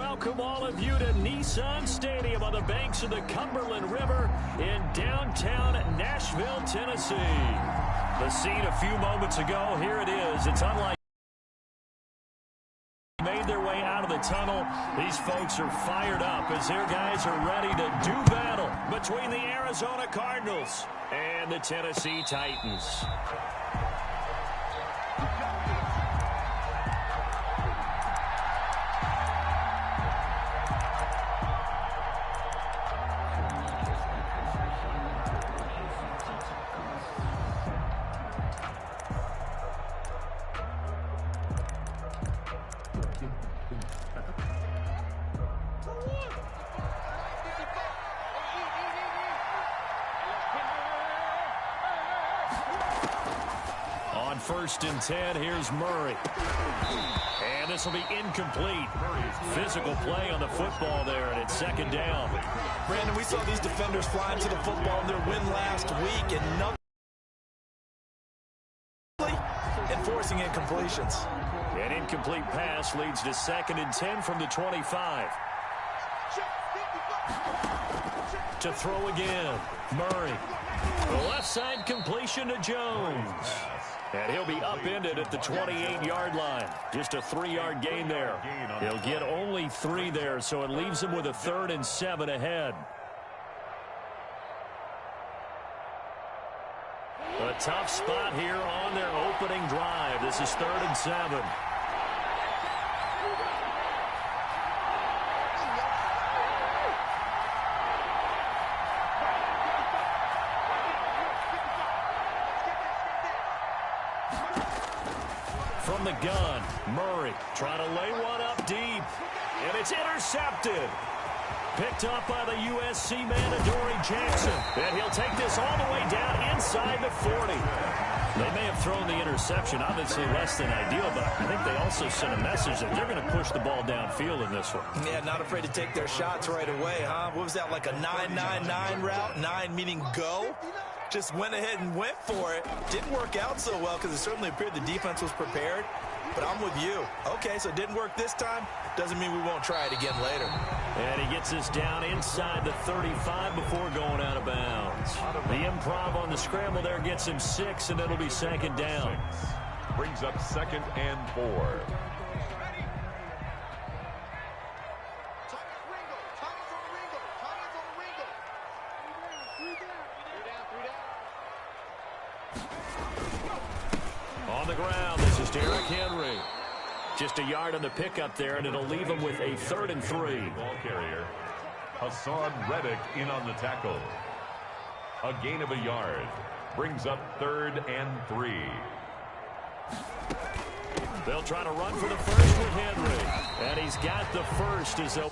welcome all of you to Nissan Stadium on the banks of the Cumberland River in downtown Nashville, Tennessee. The scene a few moments ago, here it is. It's unlike made their way out of the tunnel. These folks are fired up as their guys are ready to do battle between the Arizona Cardinals and the Tennessee Titans. On 1st and 10, here's Murray. And this will be incomplete. Physical play on the football there, and it's 2nd down. Brandon, we saw these defenders fly into the football in their win last week and enforcing incompletions. An incomplete pass leads to 2nd and 10 from the 25. To throw again, Murray. The left side completion to Jones. And he'll be upended at the 28-yard line. Just a 3-yard gain there. He'll get only 3 there, so it leaves him with a 3rd and 7 ahead. A tough spot here on their opening drive. This is 3rd and 7. From the gun, Murray trying to lay one up deep, and it's intercepted. Picked up by the USC man, Adoree Jackson, and he'll take this all the way down inside the 40. They may have thrown the interception, obviously less than ideal, but I think they also sent a message that they're going to push the ball downfield in this one. Yeah, not afraid to take their shots right away, huh? What was that, like a 9-9-9 route? 9 meaning go? Just went ahead and went for it. Didn't work out so well because it certainly appeared the defense was prepared. But I'm with you. Okay, so it didn't work this time. Doesn't mean we won't try it again later. And he gets us down inside the 35 before going out of bounds. The improv on the scramble there gets him 6, and it'll be 2nd down. Brings up 2nd and 4. On the ground, this is Derrick Henry. Just a yard on the pickup there, and it'll leave him with a 3rd and 3. Ball carrier, Hassan Reddick in on the tackle. A gain of a yard. Brings up 3rd and 3. They'll try to run for the first with Henry. And he's got the first as they'll...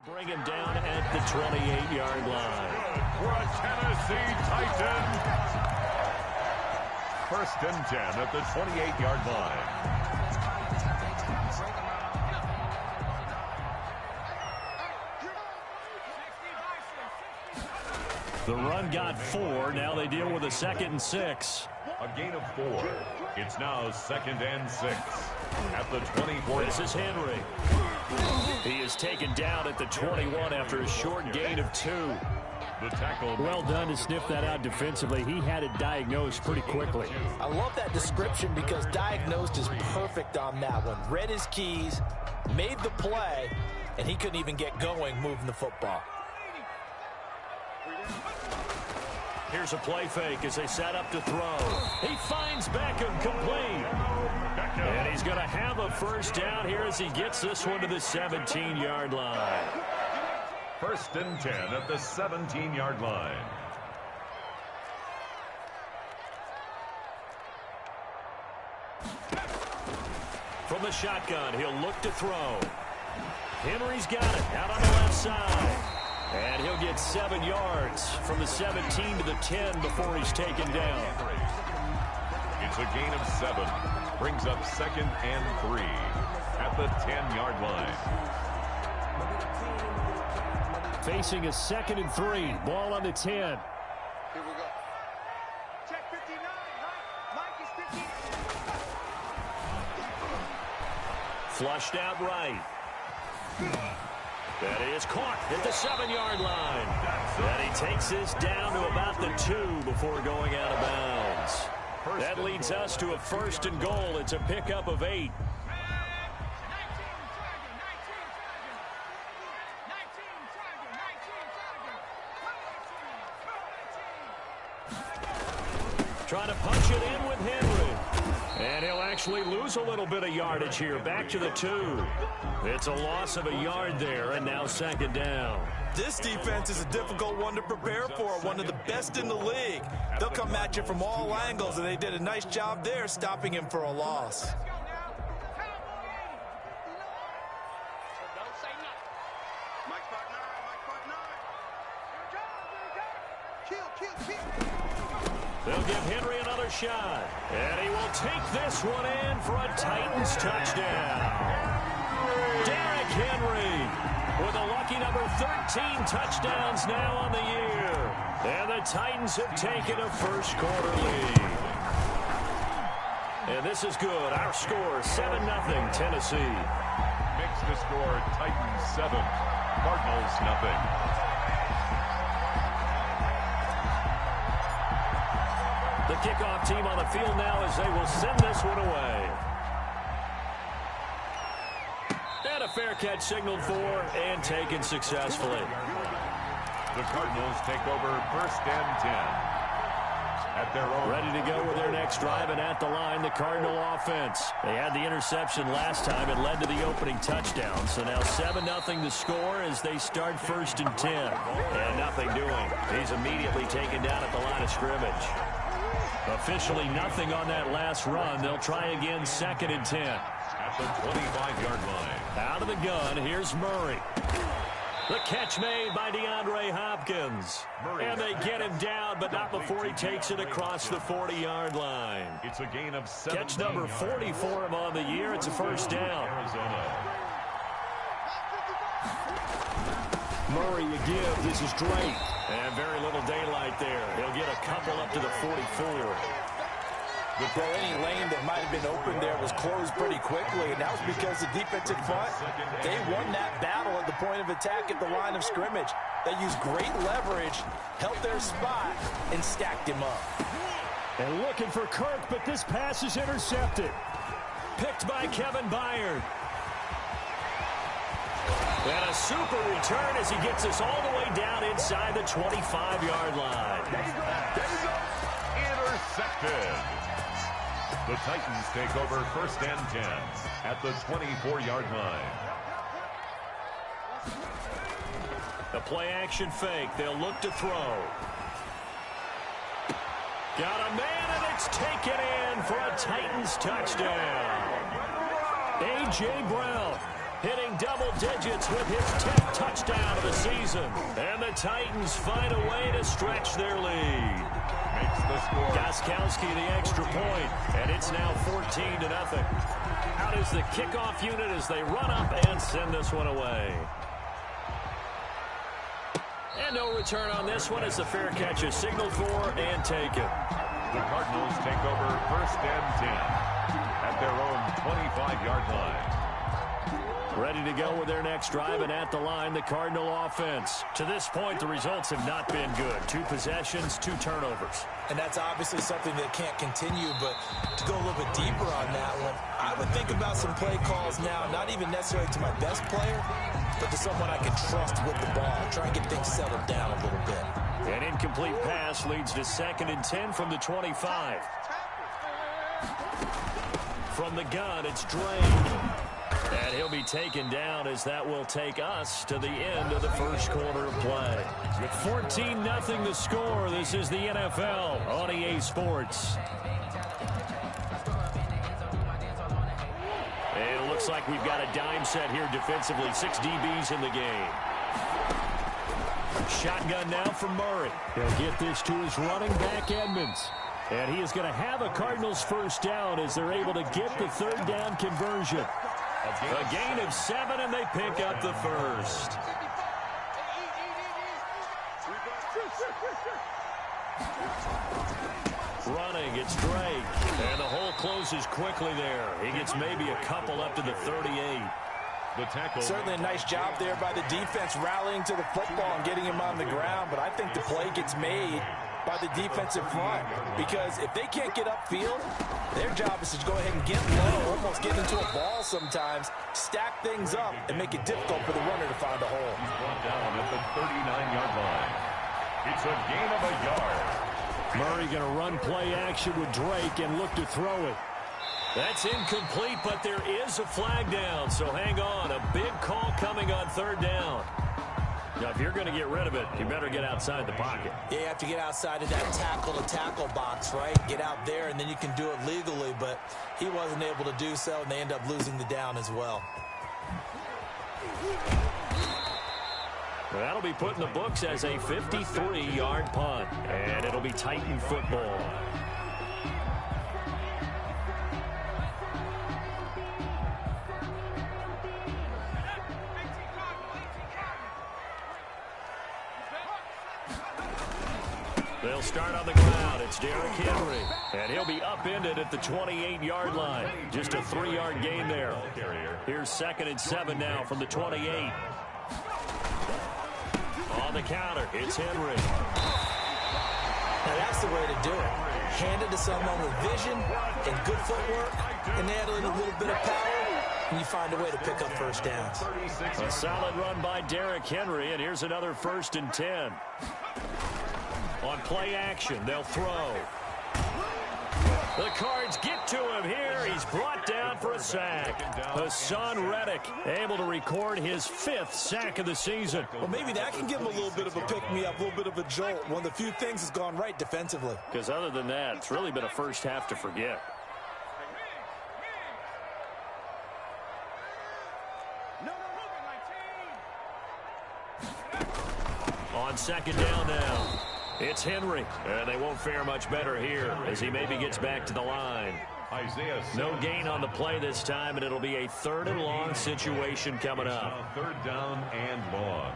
Bring him down at the 28-yard line. For a Tennessee Titan. 1st and 10 at the 28-yard line. The run got 4. Now they deal with a 2nd and 6. A gain of 4. It's now 2nd and 6 at the 24. This is Henry. He is taken down at the 21 after a short gain of 2. The tackle. Well done to sniff that out defensively. He had it diagnosed pretty quickly. I love that description because diagnosed is perfect on that one. Read his keys, made the play, and he couldn't even get going moving the football. Here's a play fake as they set up to throw. He finds Beckham complete. And he's going to have a 1st down here as he gets this one to the 17-yard line. 1st and 10 at the 17-yard line. From the shotgun, he'll look to throw. Henry's got it out on the left side. And he'll get 7 yards from the 17 to the 10 before he's taken down. It's a gain of 7. Brings up 2nd and 3 at the 10-yard line. Facing a 2nd and 3. Ball on the 10. Here we go. Check 59. Mike is 59. Flushed out right. That is caught at the 7-yard line. And he takes this down to about the 2 before going out of bounds. That leads us to a 1st and goal. It's a pickup of 8. Trying to punch it in with Henry. And he'll actually lose a little bit of yardage here. Back to the 2. It's a loss of a yard there, and now 2nd down. This defense is a difficult one to prepare for, one of the best in the league. They'll come at you from all angles, and they did a nice job there stopping him for a loss. They'll give Henry another shot. And he will take this one in for a Titans touchdown. Derrick Henry with a lucky number 13 touchdowns now on the year. And the Titans have taken a first-quarter lead. And this is good. Our score, 7-0 Tennessee. Makes the score Titans 7, Cardinals 0. The kickoff team on the field now as they will send this one away. And a fair catch signaled for and taken successfully. The Cardinals take over 1st and 10 at their own. Ready to go with their next drive, and at the line, the Cardinal offense. They had the interception last time. It led to the opening touchdown. So now 7-0 the score as they start 1st and 10. And nothing doing. He's immediately taken down at the line of scrimmage. Officially nothing on that last run. They'll try again 2nd and 10. At the 25-yard line. Out of the gun, here's Murray. The catch made by DeAndre Hopkins. And they get him down, but not before he takes it across the 40-yard line. It's a gain of 7. Catch number 40 for him on the year. It's a 1st down. Arizona. Murray again. This is great. And very little daylight there. He'll get a couple up to the 44. Well, any lane that might have been open there was closed pretty quickly, and that was because the defensive front, they won that battle at the point of attack at the line of scrimmage. They used great leverage, held their spot, and stacked him up. And looking for Kirk, but this pass is intercepted. Picked by Kevin Byard. And a super return as he gets us all the way down inside the 25-yard line. Intercepted. The Titans take over 1st and 10 at the 24-yard line. The play-action fake. They'll look to throw. Got a man, and it's taken in for a Titans touchdown. A.J. Brown hitting double digits with his 10th touchdown of the season. And the Titans find a way to stretch their lead. Makes the score. Gostkowski the extra point, and it's now 14-0. Out is the kickoff unit as they run up and send this one away. And no return on this one as the fair catch is signaled for and taken. The Cardinals take over 1st and 10 at their own 25-yard line. Ready to go with their next drive, and at the line, the Cardinal offense. To this point, the results have not been good. 2 possessions, 2 turnovers. And that's obviously something that can't continue, but to go a little bit deeper on that one, I would think about some play calls now, not even necessarily to my best player, but to someone I can trust with the ball. Try and get things settled down a little bit. An incomplete pass leads to 2nd and 10 from the 25. From the gun, it's Drake. And he'll be taken down as that will take us to the end of the first quarter of play. With 14-0 the score, this is the NFL on EA Sports. And it looks like we've got a dime set here defensively. 6 DBs in the game. Shotgun now for Murray. He'll get this to his running back, Edmonds. And he is going to have a Cardinals first down as they're able to get the third down conversion. A gain of 7, and they pick up the first. Running, it's Drake. And the hole closes quickly there. He gets maybe a couple up to the 38. The tackle. Certainly a nice job there by the defense rallying to the football and getting him on the ground, but I think the play gets made by the defensive front because if they can't get upfield, their job is to go ahead and get low, almost get into a ball sometimes, stack things up, and make it difficult for the runner to find a hole. He's brought down at the 39-yard line. It's a gain of a yard. Murray going to run play action with Drake and look to throw it. That's incomplete, but there is a flag down, so hang on. A big call coming on third down. Now, if you're going to get rid of it, you better get outside the pocket. Yeah, you have to get outside of that tackle-to-tackle box, right? Get out there, and then you can do it legally, but he wasn't able to do so, and they end up losing the down as well. Well, that'll be put in the books as a 53-yard punt, and it'll be Titan football. They'll start on the ground. It's Derrick Henry. And he'll be upended at the 28-yard line. Just a 3-yard gain there. Here's 2nd and 7 now from the 28. On the counter, it's Henry. Now that's the way to do it. Hand it to someone with vision and good footwork, and add a little bit of power, and you find a way to pick up first downs. A solid run by Derrick Henry, and here's another 1st and 10. On play action, they'll throw. The Cards get to him here. He's brought down for a sack. Hassan Reddick able to record his 5th sack of the season. Well, maybe that can give him a little bit of a pick-me-up, a little bit of a jolt. One of the few things has gone right defensively. Because other than that, it's really been a first half to forget. On 2nd down now. It's Henry, and they won't fare much better here as he maybe gets back to the line. No gain on the play this time, and it'll be a 3rd and long situation coming up. 3rd down and long.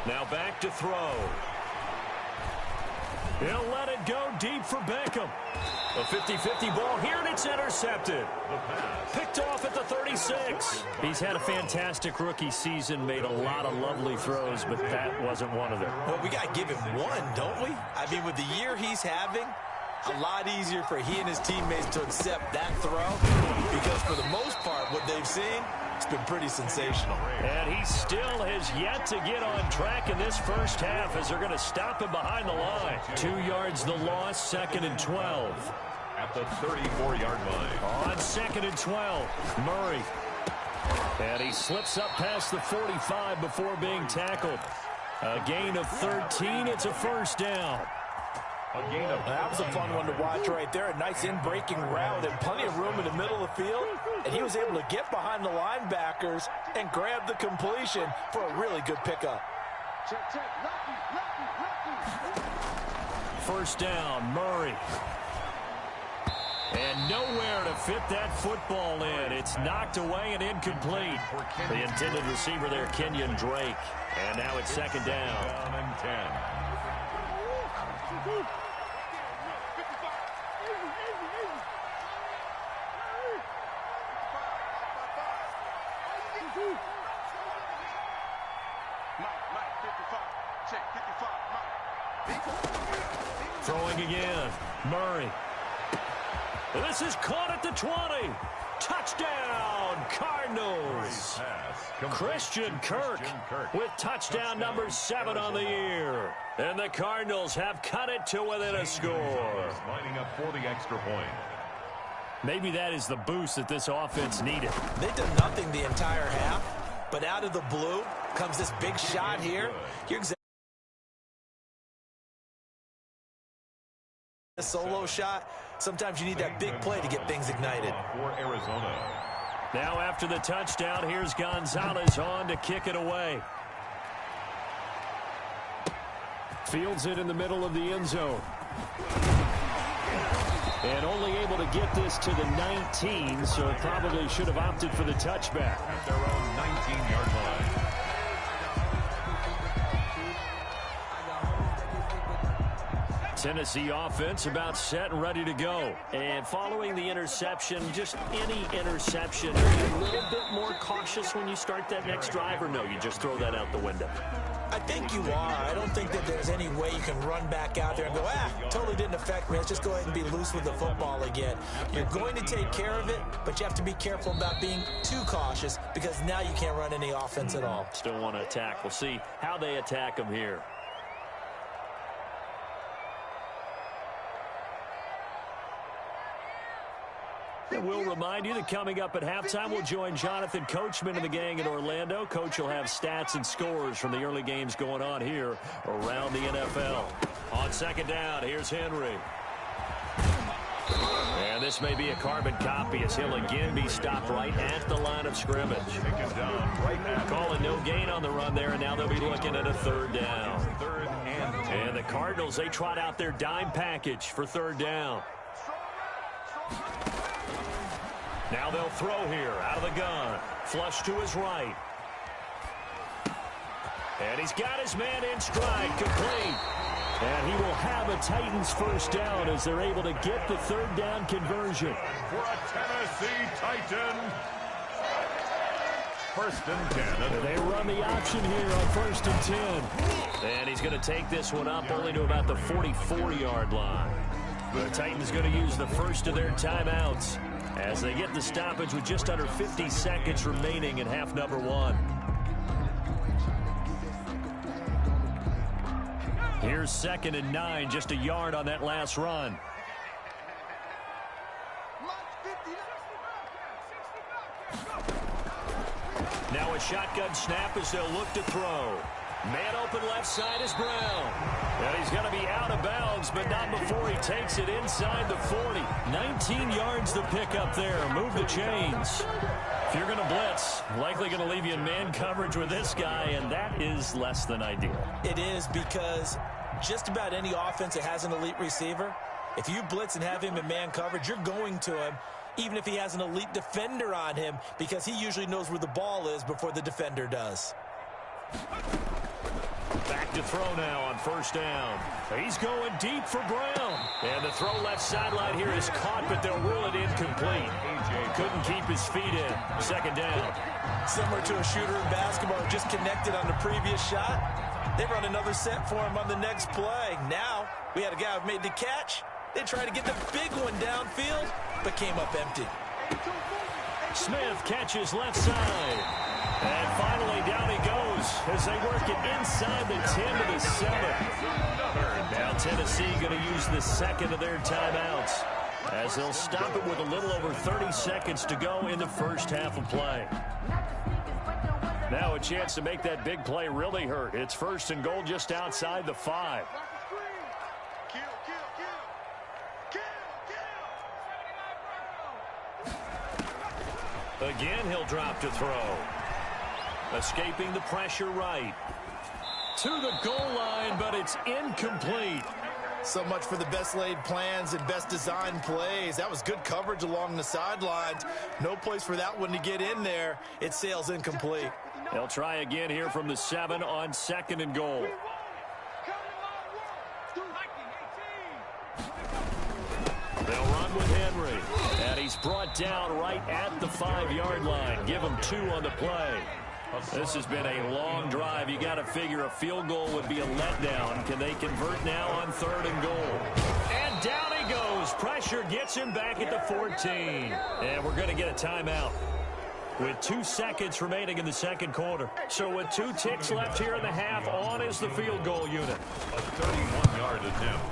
Now back to throw. He'll let it go deep for Beckham. A 50-50 ball here, and it's intercepted. Picked off at the 36. He's had a fantastic rookie season, made a lot of lovely throws, but that wasn't one of them. Well, we got to give him one, don't we? I mean, with the year he's having, a lot easier for he and his teammates to accept that throw because for the most part, what they've seen, it's been pretty sensational. And he still has yet to get on track in this first half as they're going to stop him behind the line. 2 yards the loss, 2nd and 12. At the 34-yard line. On 2nd and 12, Murray. And he slips up past the 45 before being tackled. A gain of 13, it's a first down. That was a fun one to watch right there. A nice in-breaking route and plenty of room in the middle of the field. And he was able to get behind the linebackers and grab the completion for a really good pickup. First down, Murray. And nowhere to fit that football in. It's knocked away and incomplete. The intended receiver there, Kenyon Drake. And now it's 2nd down. Down and 10. Throwing again. Murray. This is caught at the 20. Touchdown, Cardinals. Christian Kirk with touchdown number 7 on the year. And the Cardinals have cut it to within a score. Lining up for the extra point. Maybe that is the boost that this offense needed. They've done nothing the entire half, but out of the blue comes this big shot here. You're exactly a solo shot. Sometimes you need that big play to get things ignited. For Arizona. Now after the touchdown, here's Gonzalez on to kick it away. Fields it in the middle of the end zone. And only able to get this to the 19, so probably should have opted for the touchback. At their own 19-yard line. Tennessee offense about set and ready to go. And following the interception, just any interception, are you a little bit more cautious when you start that next drive, or no, you just throw that out the window? I think you are. I don't think that there's any way you can run back out there and go, totally didn't affect me. Let's just go ahead and be loose with the football again. You're going to take care of it, but you have to be careful about being too cautious because now you can't run any offense at all. Still want to attack. We'll see how they attack them here. And we'll remind you that coming up at halftime, we'll join Jonathan Coachman and the gang in Orlando. Coach will have stats and scores from the early games going on here around the NFL. On second down, here's Henry. And this may be a carbon copy as he'll again be stopped right at the line of scrimmage. Calling no gain on the run there, and now they'll be looking at a third down. And the Cardinals, they trot out their dime package for third down. Now they'll throw here out of the gun. Flush to his right. And he's got his man in stride, complete. And he will have a Titans first down as they're able to get the third down conversion. For a Tennessee Titan. First and 10. They run the option here on first and 10. And he's going to take this one up only to about the 44-yard line. The Titans going to use the first of their timeouts as they get the stoppage with just under 50 seconds remaining in half number one. Here's second and 9, just a yard on that last run. Now a shotgun snap as they'll look to throw. Man open left side is Brown. And he's going to be out of bounds, but not before he takes it inside the 40. 19 yards to pick up there. Move the chains. If you're going to blitz, likely going to leave you in man coverage with this guy, and that is less than ideal. It is, because just about any offense that has an elite receiver, if you blitz and have him in man coverage, you're going to him, even if he has an elite defender on him, because he usually knows where the ball is before the defender does. Back to throw now on first down. He's going deep for Brown. And the throw left sideline here is caught, but they'll rule it incomplete. Couldn't keep his feet in. Second down. Similar to a shooter in basketball who just connected on the previous shot. They run another set for him on the next play. Now, we had a guy who made the catch. They tried to get the big one downfield, but came up empty. Smith catches left side. And finally down he goes as they work it inside the 10 to the 7. Now Tennessee going to use the second of their timeouts as they'll stop it with a little over 30 seconds to go in the first half of play. Now a chance to make that big play really hurt. It's first and goal just outside the 5. Again, he'll drop to throw. Escaping the pressure right. To the goal line, but it's incomplete. So much for the best laid plans and best designed plays. That was good coverage along the sidelines. No place for that one to get in there. It sails incomplete. They'll try again here from the 7 on second and goal. They'll run with Henry. And he's brought down right at the 5-yard line. Give him 2 on the play. This has been a long drive. You got to figure a field goal would be a letdown. Can they convert now on third and goal? And down he goes. Pressure gets him back at the 14. And we're going to get a timeout with 2 seconds remaining in the second quarter. So with 2 ticks left here in the half, on is the field goal unit. A 31-yard attempt.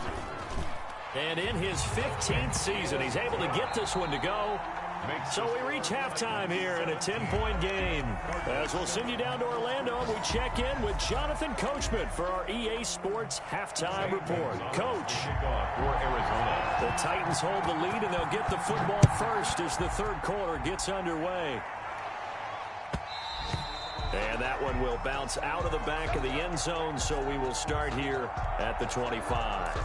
And in his 15th season, he's able to get this one to go. So we reach halftime here in a 10-point game. As we'll send you down to Orlando, we check in with Jonathan Coachman for our EA Sports Halftime Report. Coach, the Titans hold the lead, and they'll get the football first as the third quarter gets underway. And that one will bounce out of the back of the end zone, so we will start here at the 25.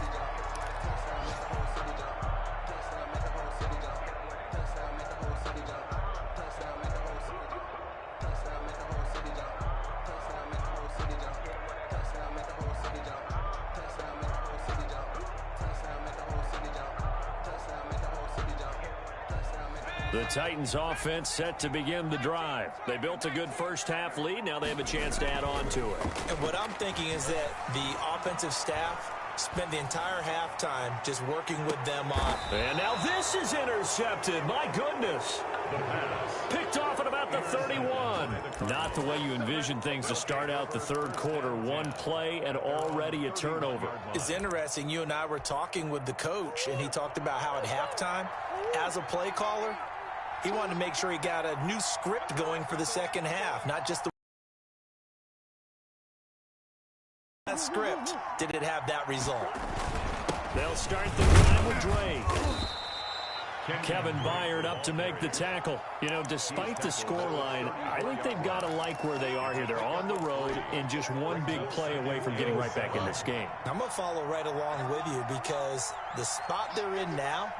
The Titans offense set to begin the drive. They built a good first-half lead. Now they have a chance to add on to it. And what I'm thinking is that the offensive staff spent the entire halftime just working with them on. And now this is intercepted. My goodness. Picked off at about the 31. Not the way you envision things to start out the third quarter. One play and already a turnover. It's interesting. You and I were talking with the coach, and he talked about how at halftime, as a play caller, he wanted to make sure he got a new script going for the second half, not just the that script. Did it have that result? They'll start the drive with Drake. Kevin Byard up to make the tackle. You know, despite the scoreline, I think they've got to like where they are here. They're on the road and just one big play away from getting right back in this game. I'm going to follow right along with you because the spot they're in now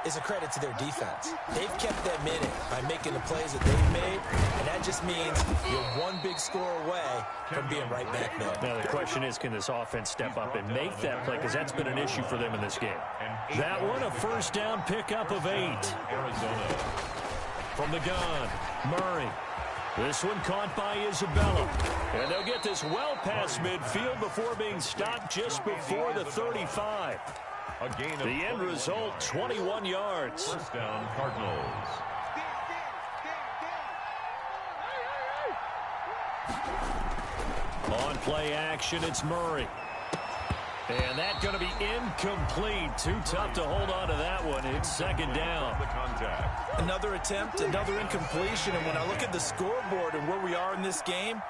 is a credit to their defense. They've kept them in it by making the plays that they've made, and that just means you're one big score away from being right back there. Now, the question is, can this offense step up and make that play? Because that's been an issue for them in this game. That one, a first down pickup of 8. Arizona. From the gun, Murray. This one caught by Isabella. And they'll get this well past midfield before being stopped just before the 35. The end result, 21 yards. First down, Cardinals. On play action, it's Murray. And that's going to be incomplete. Too tough to hold on to that one. It's second down. The contact. Another attempt, another incompletion. And when I look at the scoreboard and where we are in this game,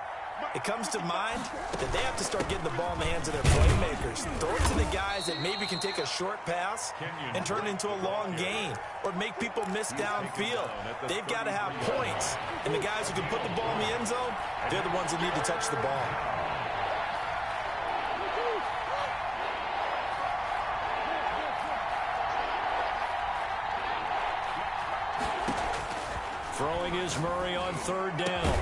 it comes to mind that they have to start getting the ball in the hands of their playmakers. Throw it to the guys that maybe can take a short pass and turn it into a long gain or make people miss downfield. They've got to have points. And the guys who can put the ball in the end zone, they're the ones that need to touch the ball. Throwing is Murray on third down.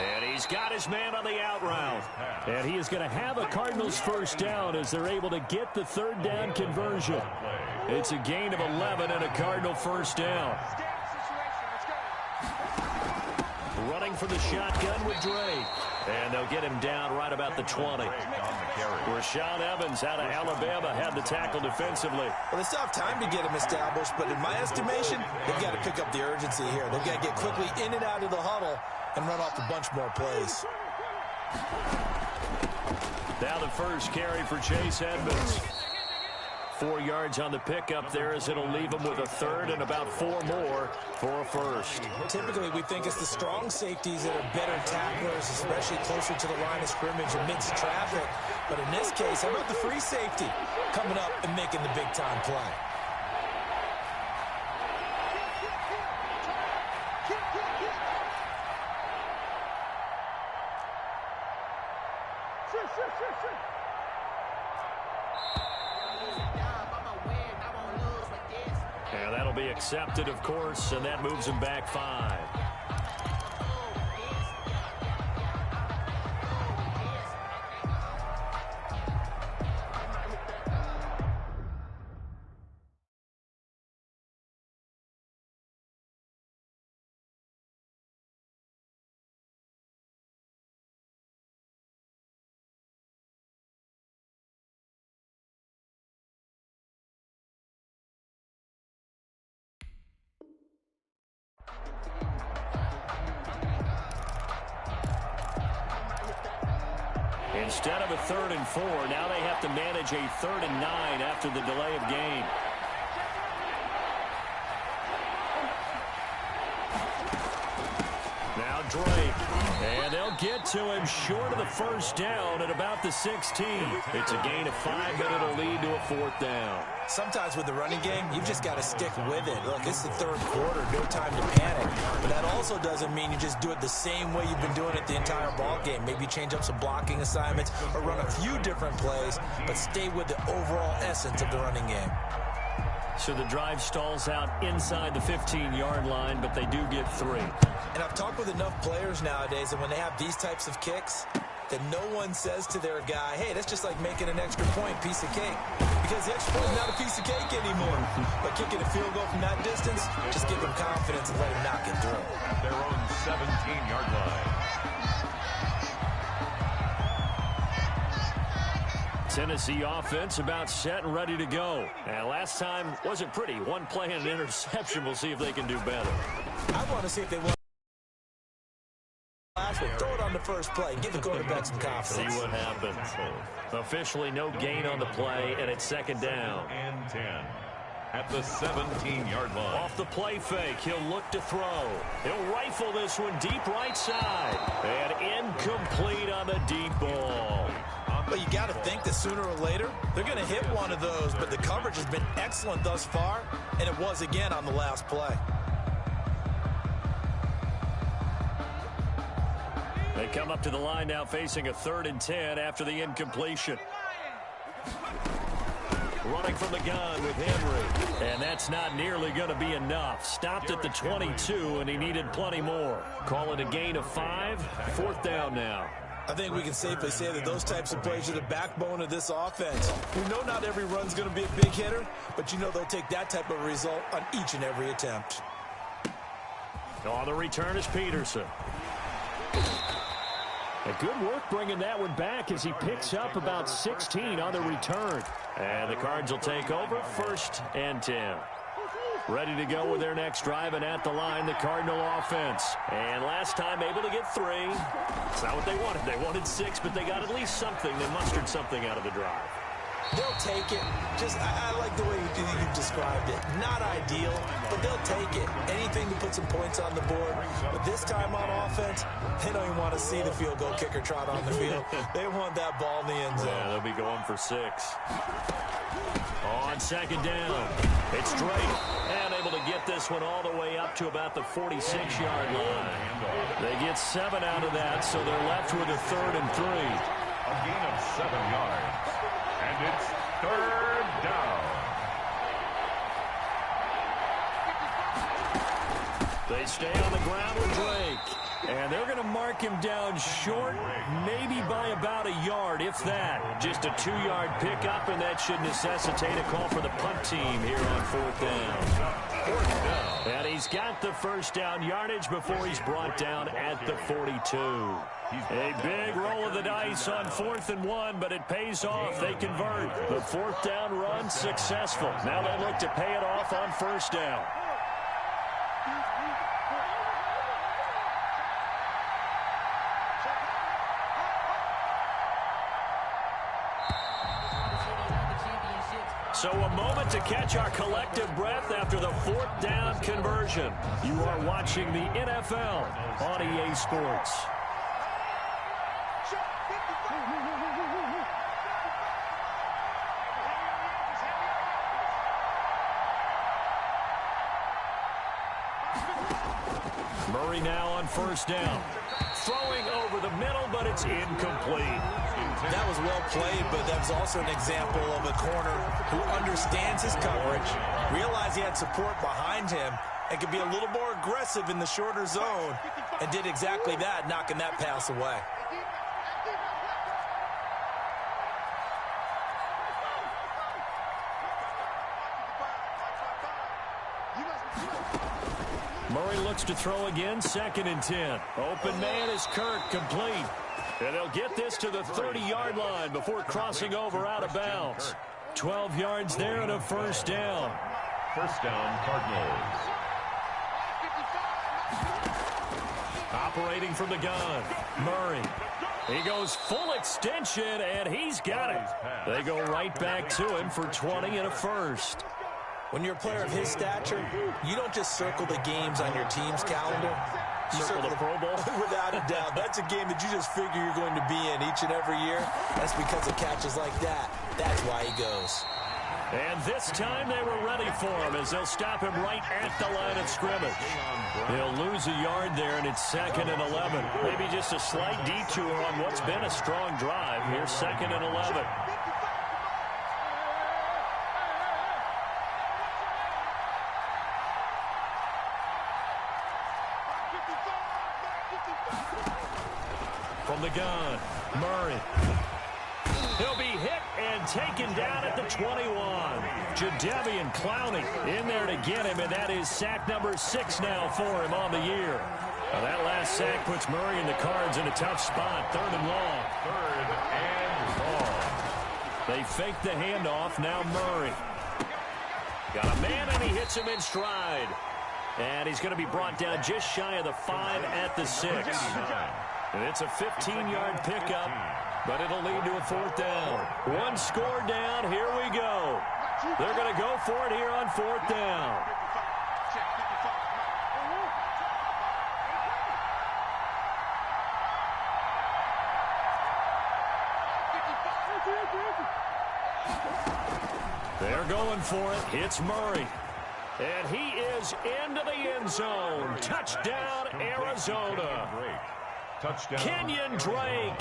And he's got his man on the out route. And he is going to have a Cardinals first down as they're able to get the third down conversion. It's a gain of 11 and a Cardinal first down. Running for the shotgun with Drake. And they'll get him down right about the 20. Rashaan Evans out of Alabama had the tackle defensively. Well, they still have time to get him established, but in my estimation, they've got to pick up the urgency here. They've got to get quickly in and out of the huddle and run off a bunch more plays. Now the first carry for Chase Edmonds. 4 yards on the pickup there as it'll leave him with a third and about 4 more for a first. Typically, we think it's the strong safeties that are better tacklers, especially closer to the line of scrimmage amidst traffic. But in this case, how about the free safety coming up and making the big-time play? And that'll be accepted, of course, and that moves him back 5. Instead of a 3rd and 4, now they have to manage a 3rd and 9 after the delay of game. Drake. And they'll get to him short of the first down at about the 16. It's a gain of 5, but it'll lead to a 4th down. Sometimes with the running game, you've just got to stick with it. Look, it's the 3rd quarter, no time to panic. But that also doesn't mean you just do it the same way you've been doing it the entire ball game. Maybe change up some blocking assignments or run a few different plays, but stay with the overall essence of the running game. So the drive stalls out inside the 15-yard line, but they do get 3. And I've talked with enough players nowadays that when they have these types of kicks, that no one says to their guy, hey, that's just like making an extra point, piece of cake. Because the extra point is not a piece of cake anymore. But kicking a field goal from that distance, just give them confidence and let him knock it through. At their own 17-yard line. Tennessee offense about set and ready to go. And last time wasn't pretty. One play and an interception. We'll see if they can do better. I want to see if they want throw it on the first play. Give the quarterback some confidence. See what happens. Officially no gain on the play, and it's 2nd down. And 10 at the 17-yard line. Off the play fake, he'll look to throw. He'll rifle this one deep right side. And incomplete on the deep ball. But you got to think that sooner or later, they're going to hit one of those. But the coverage has been excellent thus far, and it was again on the last play. They come up to the line now facing a 3rd and 10 after the incompletion. Running from the gun with Henry. And that's not nearly going to be enough. Stopped at the 22, and he needed plenty more. Call it a gain of 5. 4th down now. I think we can safely say that those types of plays are the backbone of this offense. We know not every run's going to be a big hitter, but you know they'll take that type of result on each and every attempt. On the return is Peterson. A good work bringing that one back as he picks up about 16 on the return. And the Cards will take over 1st and 10. Ready to go with their next drive, and at the line, the Cardinal offense. And last time able to get 3. It's not what they wanted. They wanted 6, but they got at least something. They mustered something out of the drive. They'll take it. I like the way you've described it. Not ideal, but they'll take it. Anything to put some points on the board. But this time on offense, they don't even want to see the field goal kicker trot on the field. They want that ball in the end zone. Yeah, they'll be going for 6. On 2nd down, it's Drake. And able to get this one all the way up to about the 46-yard line. They get 7 out of that, so they're left with a 3rd and 3. A gain of 7 yards. And it's 3rd down. They stay on the ground with Drake. And they're going to mark him down short, maybe by about a yard, if that. Just a 2-yard pickup, and that should necessitate a call for the punt team here on 4th down. 4th down. And he's got the 1st down yardage before he's brought down at the 42. A big roll of the dice on 4th and 1, but it pays off. They convert. The 4th down run successful. Now they look to pay it off on 1st down. So a moment to catch our collective breath after the 4th down conversion. You are watching the NFL on EA Sports. Murray now on 1st down. Throwing over the middle, but it's incomplete. That was well played, but that was also an example of a corner who understands his coverage, realized he had support behind him, and could be a little more aggressive in the shorter zone, and did exactly that, knocking that pass away. Murray looks to throw again, 2nd and 10. Open man is Kirk, complete. And they'll get this to the 30-yard line before crossing over out of bounds. 12 yards there and a 1st down. 1st down, Cardinals. Operating from the gun, Murray. He goes full extension, and he's got it. They go right back to him for 20 and a 1st. When you're a player of his stature, you don't just circle the games on your team's calendar. circle the Pro Bowl? Without a doubt. That's a game that you just figure you're going to be in each and every year. That's because of catches like that. That's why he goes. And this time they were ready for him as they'll stop him right at the line of scrimmage. He'll lose a yard there, and it's 2nd and 11. Maybe just a slight detour on what's been a strong drive. Here's 2nd and 11. From the gun, Murray. He'll be hit and taken down at the 21. Jadeveon Clowney in there to get him, and that is sack number 6 now for him on the year. Now that last sack puts Murray and the Cards in a tough spot. 3rd and long. 3rd and long. They fake the handoff. Now Murray. Got a man, and he hits him in stride. And he's going to be brought down just shy of the 5 at the 6. And it's a 15-yard pickup, but it'll lead to a 4th down. One score down. Here we go. They're going to go for it here on 4th down. They're going for it. It's Murray. And he is into the end zone. Touchdown, Arizona. Touchdown. Kenyon Drake,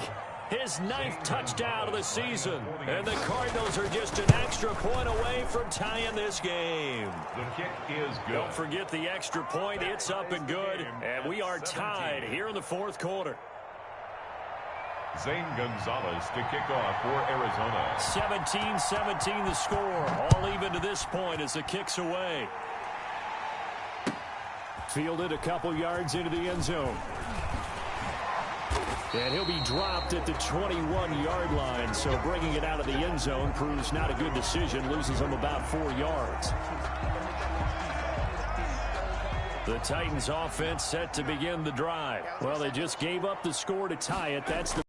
his 9th touchdown of the season. And the Cardinals are just an extra point away from tying this game. The kick is good. Don't forget the extra point. It's up and good. And we are tied here in the 4th quarter. Zane Gonzalez to kick off for Arizona. 17-17 the score. All even to this point as the kick's away. Fielded a couple yards into the end zone. And he'll be dropped at the 21-yard line, so bringing it out of the end zone proves not a good decision. Loses him about 4 yards. The Titans offense set to begin the drive. Well, they just gave up the score to tie it. That's the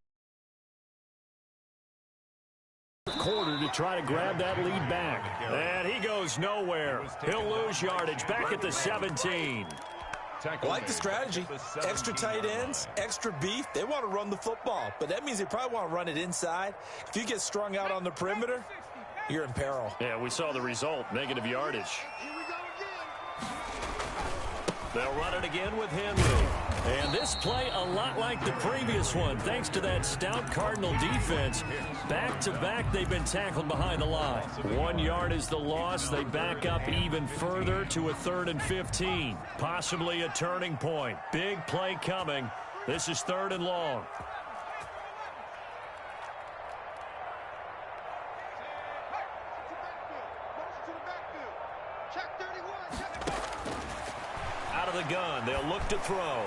quarter to try to grab that lead back. And he goes nowhere. He'll lose yardage back at the 17. I like the strategy. Extra tight ends, extra beef. They want to run the football, but that means they probably want to run it inside. If you get strung out on the perimeter, you're in peril. Yeah, we saw the result, negative yardage. They'll run it again with Henry. And this play a lot like the previous one, thanks to that stout Cardinal defense. Back-to-back, they've been tackled behind the line. 1 yard is the loss. They back up even further to a 3rd and 15. Possibly a turning point. Big play coming. This is 3rd and long. Out of the gun, they'll look to throw.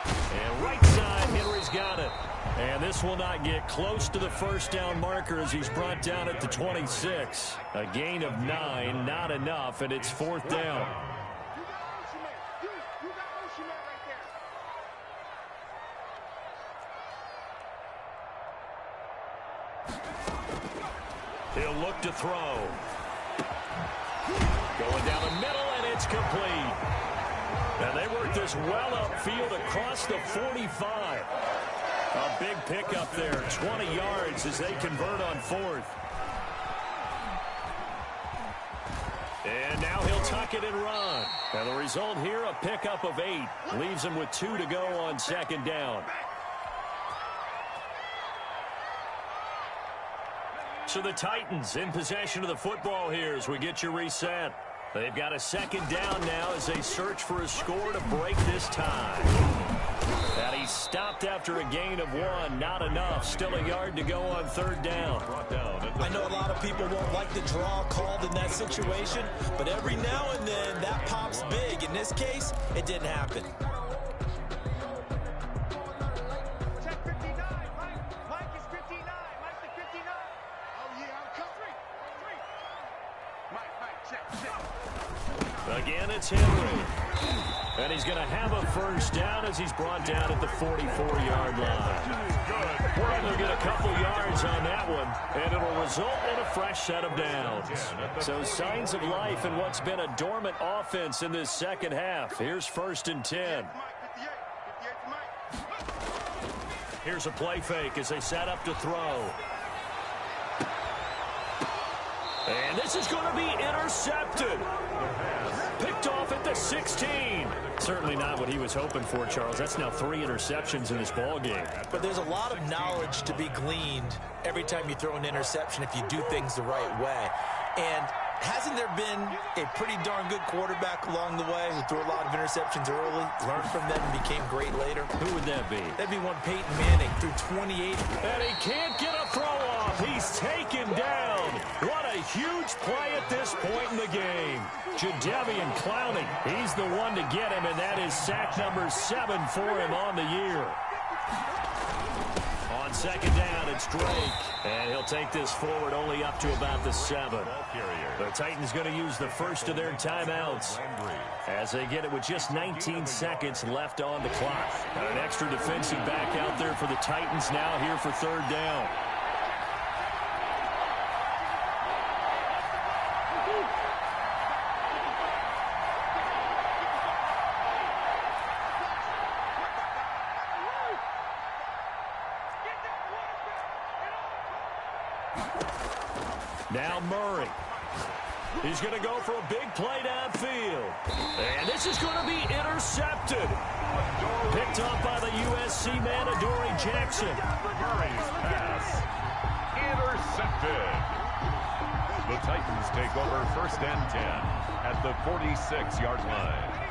And right side, Henry's got it. And this will not get close to the 1st down marker as he's brought down at the 26. A gain of 9, not enough, and it's 4th down. He'll look to throw. Going down the middle, and it's complete. And they work this well upfield across the 45. A big pickup there, 20 yards as they convert on 4th. And now he'll tuck it and run. And the result here, a pickup of 8. Leaves him with 2 to go on 2nd down. So the Titans in possession of the football here as we get you reset. They've got a 2nd down now as they search for a score to break this tie. And he's stopped after a gain of 1. Not enough. Still a yard to go on 3rd down. I know a lot of people won't like the draw called in that situation, but every now and then that pops big. In this case, it didn't happen. Check 59. Mike is 59. Mike is 59. Oh, yeah, I'm covering. Mike, check. Again, it's Henry. And he's going to have a 1st down as he's brought down at the 44-yard line. Well, they'll get a couple yards on that one, and it'll result in a fresh set of downs. So signs of life in what's been a dormant offense in this 2nd half. Here's 1st and 10. Here's a play fake as they set up to throw. And this is going to be intercepted. Picked off at the 16. Certainly not what he was hoping for, Charles. That's now 3 interceptions in this ball game. But there's a lot of knowledge to be gleaned every time you throw an interception if you do things the right way. And hasn't there been a pretty darn good quarterback along the way who threw a lot of interceptions early, learned from them, and became great later? Who would that be? That'd be one Peyton Manning, threw 28. And he can't get a throw off. He's taken down. What a huge play at this point in the game. Jadeveon Clowney, he's the one to get him, and that is sack number 7 for him on the year. On second down, it's Drake. And he'll take this forward only up to about the 7. The Titans going to use the first of their timeouts as they get it with just 19 seconds left on the clock. Got an extra defensive back out there for the Titans now here for third down. Now Murray. He's going to go for a big play downfield. And this is going to be intercepted. Picked up by the USC man, Adoree Jackson. Murray's pass. Intercepted. The Titans take over first and 10 at the 46-yard line.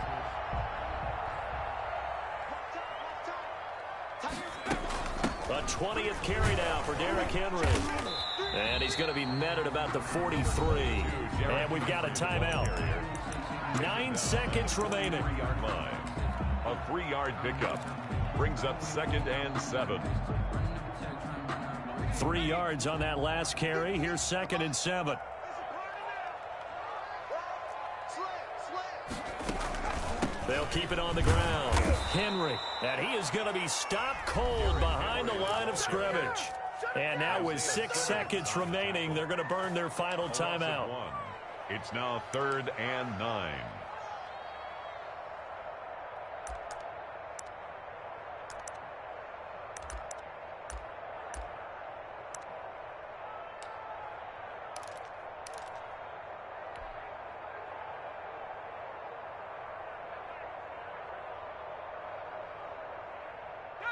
A 20th carry now for Derrick Henry. And he's going to be met at about the 43. And we've got a timeout. 9 seconds remaining. A 3-yard pickup brings up second and 7. 3 yards on that last carry. Here's second and 7. They'll keep it on the ground. Henry, and he is going to be stopped cold behind the line of scrimmage. And now with 6 seconds remaining, they're going to burn their final timeout. It's now 3rd and 9.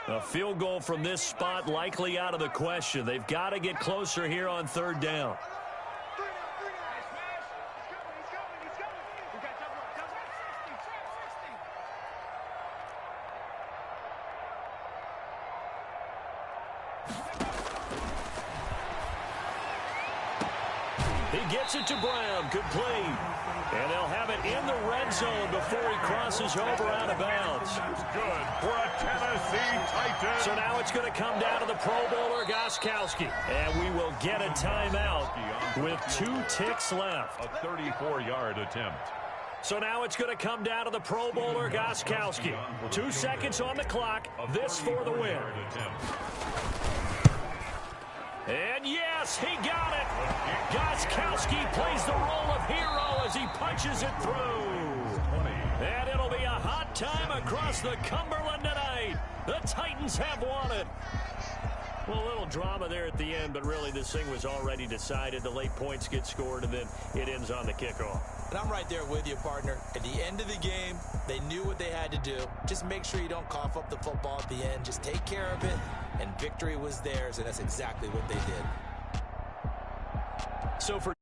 A field goal from this spot likely out of the question. They've got to get closer here on third down. He gets it to Brown, complete. And they'll have it in the red zone before he crosses over out of bounds. Good for a Tennessee Titan. So now it's going to come down to the Pro Bowler, Gostkowski. And we will get a timeout with 2 ticks left. A 34-yard attempt. So now it's going to come down to the Pro Bowler, Gostkowski. 2 seconds on the clock. This for the win. And yes, he got it. Gostkowski plays the role of hero as he punches it through. And it'll be a hot time across the Cumberland tonight. The Titans have won it. Well, a little drama there at the end, but really this thing was already decided. The late points get scored, and then it ends on the kickoff. And I'm right there with you, partner. At the end of the game, they knew what they had to do. Just make sure you don't cough up the football at the end. Just take care of it, and victory was theirs, and that's exactly what they did. So for